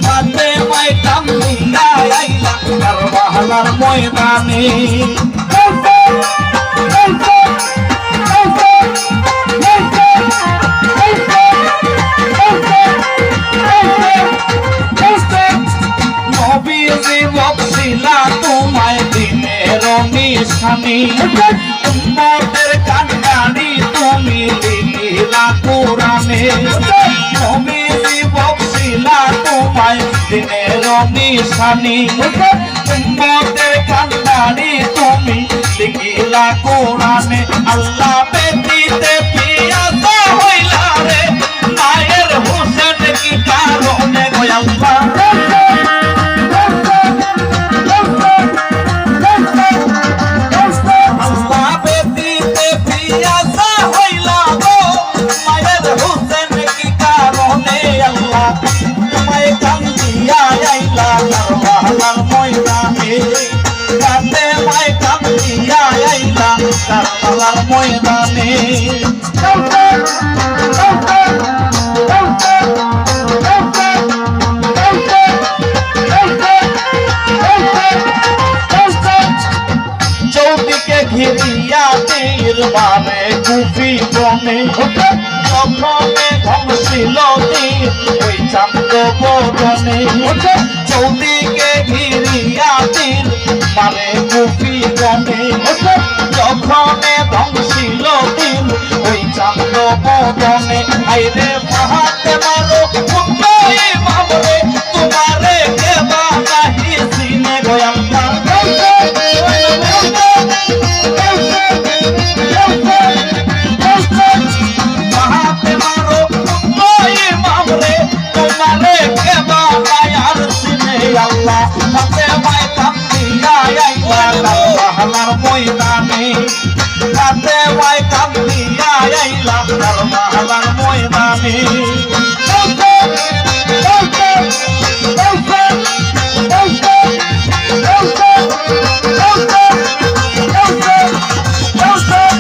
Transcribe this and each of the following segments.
ফাতেমায় কান্দিয়া আইলা কারবালার ময়দানে নবীজি বকশিলা তোমায় দিনের নিশানি উম্মতের কান্ডারি তুমি লিখিলা কোরআনে নবীজি বকশিলা তোমায় দিনের নিশানি উম্মতের কান্ডারি তুমি লিখিলা কোরআনে আল্লাহ ব্যতীতে পিয়াসা হইলা রে মায়ের হোসেন কি কারণে গো আল্লাহ কারবালার ময়দানে চৌদিকে ঘিরিয়া তীর মারে কুফি বনে যখনে ধ্বংসিল তীর ওই চান্দ বদনে চৌদিকে ঘিরিয়া তীর মারে কুফি বনে যখনে ধ্বংসিল তীর ওই চান্দ বদনে আইরে ফাতেমারো পুত্রই মামরে তোমারে কেবা নাহি সিনে গোয়াল্লা কারবালার ময়দানে ফাতেমায় কান্দিয়া আইলা কারবালার ময়দানে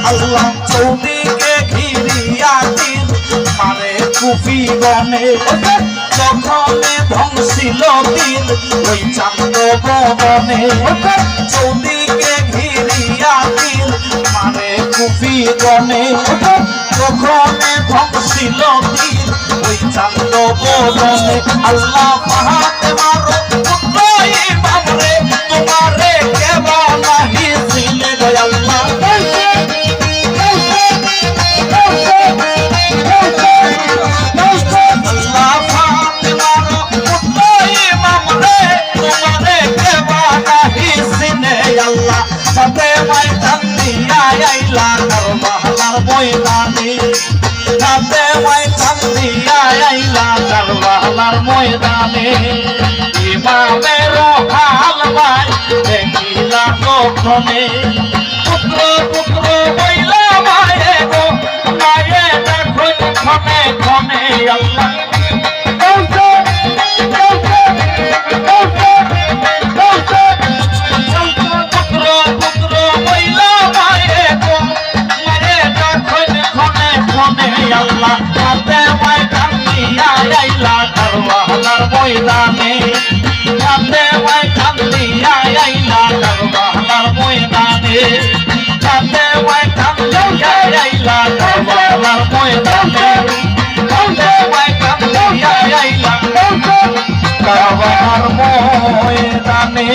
আল্লাহ চৌদিকে ঘিরিয়া তীর মারে কুফি বনে যখনে ধ্বংসিল তীর ওই চান্দ বনে চৌদিকে ঘিরিয়া তীর মারে কুফি বনে যখনে ধ্বংসিল তীর ওই চান্দ বনে আল্লাহ ফাতেমার পুত্রই মামরে তোমারে কেবা নাহি সিনে গো আল্লাহ ফাতেমায় কান্দিয়া আইলা কারবালার ময়দানে ফাতেমায় কান্দিয়া আইলা কারবালার ময়দানে ইমামের হাল ভাই দেখিলা কখনে পুত্র পুত্র বইলা মায়ে গো মায়ে দেখো ক্ষণে ক্ষণে আল্লাহ ফাতেমায় কান্দিয়া আইলা কারবালার ময়দানে ফাতেমায় কান্দিয়া আইলা কারবালার ময়দানে ফাতেমায় কান্দিয়া আইলা কারবালার ময়দানে ফাতেমায় কান্দিয়া আইলা কারবালার ময়দানে